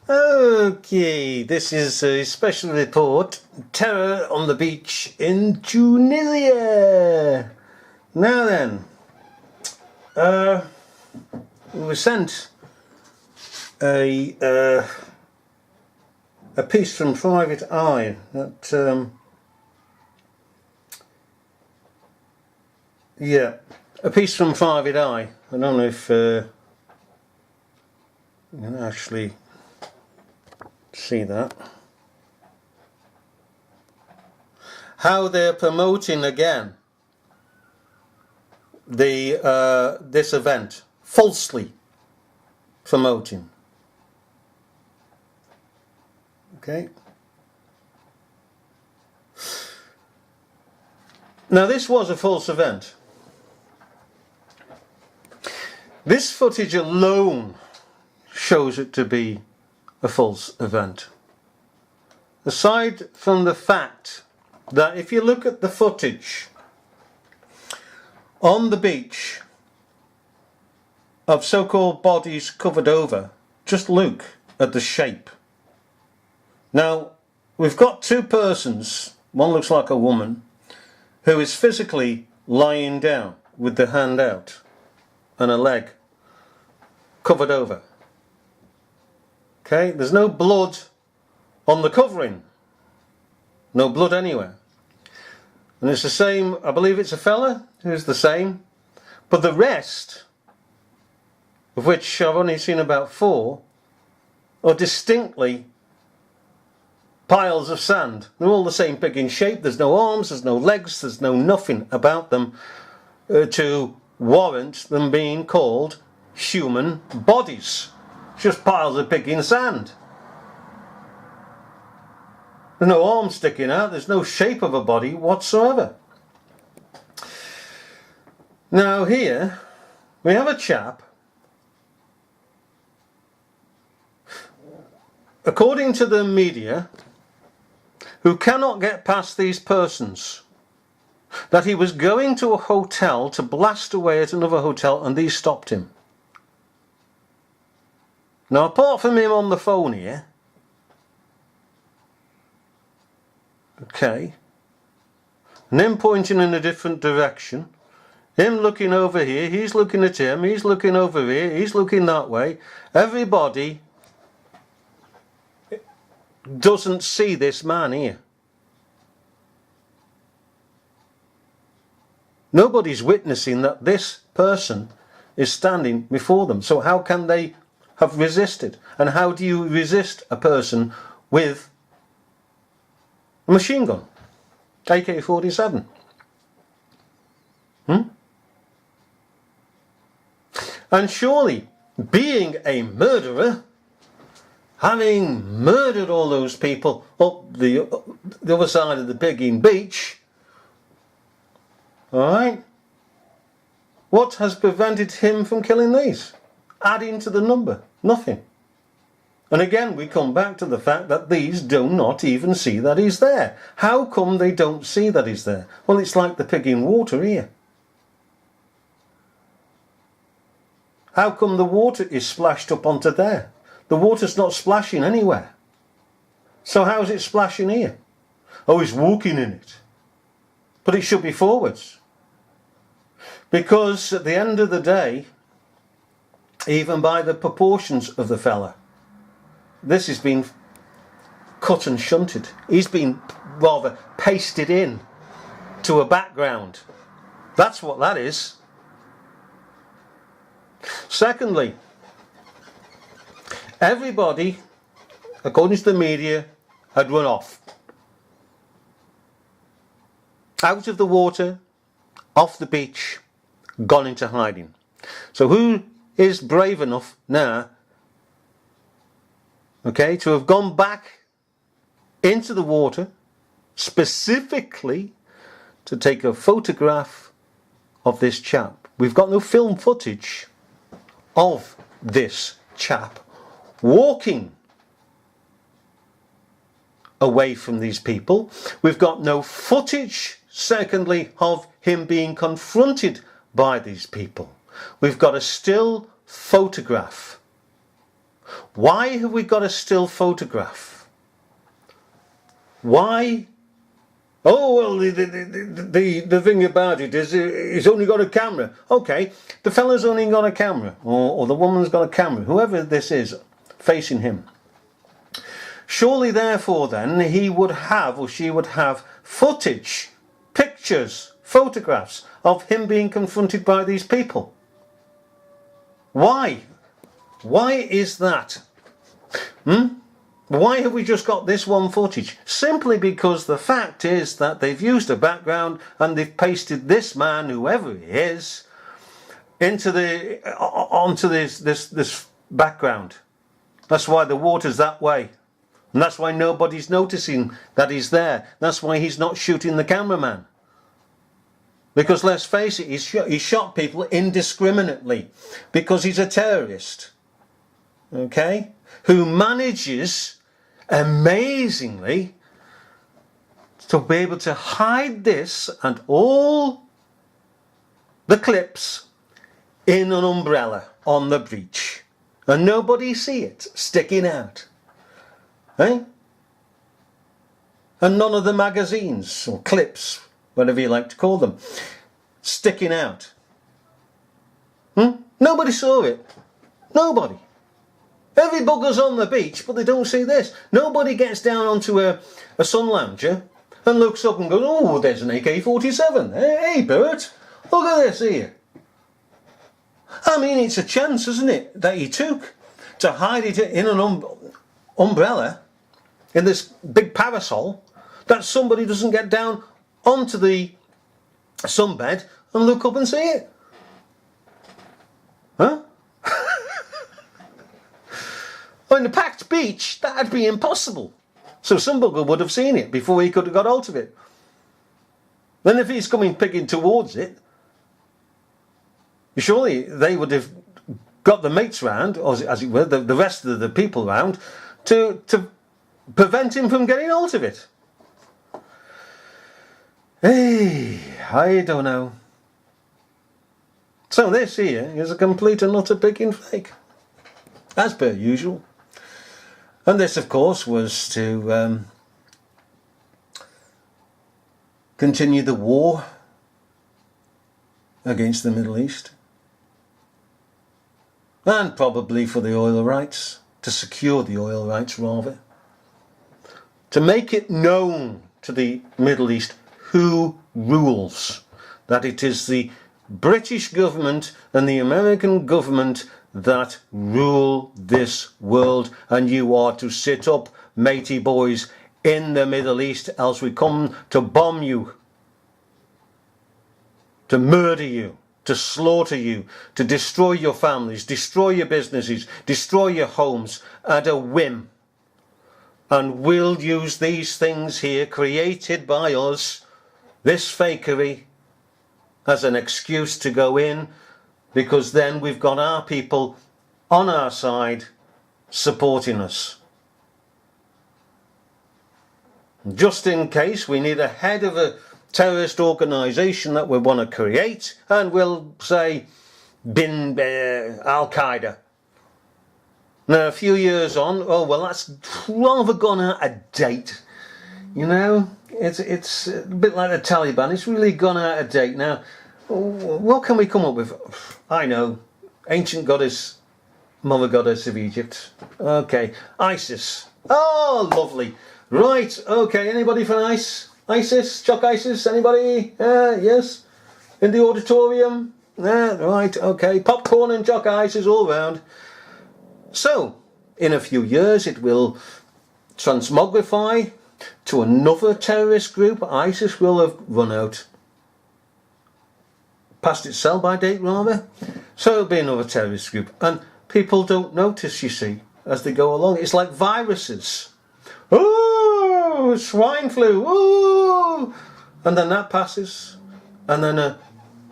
Okay, this is a special report. Terror on the beach in Tunisia. Now then, we were sent a piece from Private Eye that a piece from Private Eye. I don't know if you can actually see that. How they're promoting again the this event, falsely promoting. Okay. Now this was a false event. This footage alone shows it to be a false event. Aside from the fact that if you look at the footage on the beach of so-called bodies covered over, just look at the shape. Now, we've got two persons, one looks like a woman, who is physically lying down with the hand out and a leg covered over. Okay, there's no blood on the covering. No blood anywhere. And it's the same, I believe it's a fella who's the same. But the rest, of which I've only seen about 4, are distinctly piles of sand. They're all the same pig in shape. There's no arms, there's no legs, there's no nothing about them to warrant them being called human bodies. Just piles of pig in sand. There's no arms sticking out, there's no shape of a body whatsoever. Now here we have a chap, according to the media, who cannot get past these persons, that he was going to a hotel to blast away at another hotel and these stopped him. Now apart from him on the phone here, okay, and him pointing in a different direction, him looking over here, he's looking at him, he's looking over here, he's looking that way, everybody doesn't see this man here. Nobody's witnessing that this person is standing before them. So how can they have resisted? And how do you resist a person with a machine gun? AK-47. And surely, being a murderer, having murdered all those people up the other side of the Biggin Beach, alright, what has prevented him from killing these? Adding to the number? Nothing. And again we come back to the fact that these do not even see that he's there. How come they don't see that he's there? Well, it's like the pig in water here. How come the water is splashed up onto there? The water's not splashing anywhere. So how's it splashing here? Oh, he's walking in it. But it should be forwards. Because at the end of the day, even by the proportions of the fella, this has been cut and shunted. He's been rather pasted in to a background. That's what that is. Secondly, everybody, according to the media, had run off. Out of the water, off the beach, gone into hiding. So who is brave enough now, okay, to have gone back into the water specifically to take a photograph of this chap? We've got no film footage of this chap walking away from these people. We've got no footage, secondly, of him being confronted by these people. We've got a still photograph. Why have we got a still photograph? Why? Oh, well, the thing about it is he's only got a camera. Okay, the fella's only got a camera, or the woman's got a camera, whoever this is, facing him. Surely, therefore, then, he would have, or she would have, footage, pictures, photographs of him being confronted by these people. Why? Why is that? Why have we just got this one footage? Simply because the fact is that they've used a background and they've pasted this man, whoever he is, onto this background. That's why the water's that way. And that's why nobody's noticing that he's there. That's why he's not shooting the cameraman. Because let's face it, he shot people indiscriminately. Because he's a terrorist. Okay? Who manages, amazingly, to be able to hide this and all the clips in an umbrella on the beach. And nobody see it sticking out. Eh? And none of the magazines or clips, whatever you like to call them, sticking out. Nobody saw it. Nobody. Every bugger's on the beach, but they don't see this. Nobody gets down onto a sun lounger and looks up and goes, oh, there's an AK-47. Hey, Bert, look at this here. I mean, it's a chance, isn't it, that he took to hide it in an umbrella, in this big parasol, that somebody doesn't get down onto the sunbed and look up and see it. Huh? On the packed beach, that'd be impossible. So some bugger would have seen it before he could have got hold of it. Then if he's coming pigging towards it, surely they would have got the mates round, or as it were, the rest of the people round, to prevent him from getting hold of it. Hey, I don't know. So this here is a complete and utter picking fake, as per usual. And this, of course, was to continue the war against the Middle East. And probably for the oil rights, to secure the oil rights rather. To make it known to the Middle East who rules. That it is the British government and the American government that rule this world, and you are to sit up, matey boys, in the Middle East, else we come to bomb you, to murder you, to slaughter you, to destroy your families, destroy your businesses, destroy your homes at a whim. And we'll use these things here, created by us, this fakery, as an excuse to go in, because then we've got our people on our side supporting us. Just in case we need a head of a terrorist organisation that we want to create, and we'll say Al-Qaeda. Now a few years on, oh well, that's rather gone out of date. You know, it's a bit like the Taliban. It's really gone out of date now. What can we come up with? I know, ancient goddess, mother goddess of Egypt. Okay, ISIS. Oh, lovely. Right. Okay. Anybody for ISIS? Chuck ISIS? Anybody? Yes. In the auditorium. Right. Okay. Popcorn and Chuck ISIS all round. So, in a few years, it will transmogrify to another terrorist group. ISIS will have run out. Past its sell-by date, rather. So it'll be another terrorist group. And people don't notice, you see, as they go along. It's like viruses. Oh, swine flu. Oh, and then that passes. And then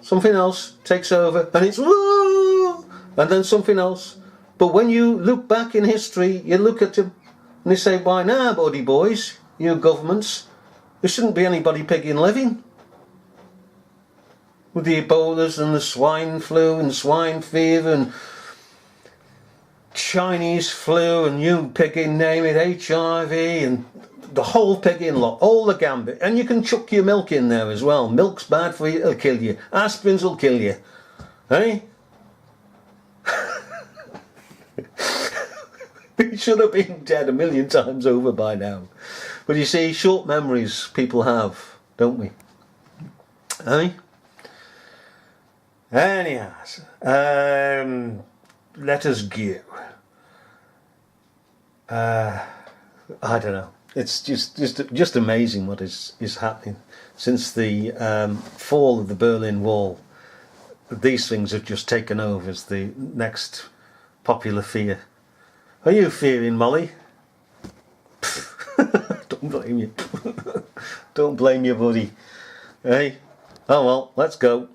something else takes over. And it's, oh, and then something else. But when you look back in history, you look at them and they say, why now, buddy boys, you governments, there shouldn't be anybody pigging living. With the Ebolas and the swine flu and swine fever and Chinese flu and you pigging, name it, HIV and the whole pigging lot, all the gambit. And you can chuck your milk in there as well. Milk's bad for you, it'll kill you. Aspirins will kill you. Eh? We should have been dead a million times over by now. But you see, short memories people have, don't we? Eh? Anyhow, let us go. I don't know. It's just amazing what is happening since the fall of the Berlin Wall. These things have just taken over as the next popular fear. Are you fearing, Molly? Don't blame you. Don't blame your buddy. Hey? Oh well, let's go.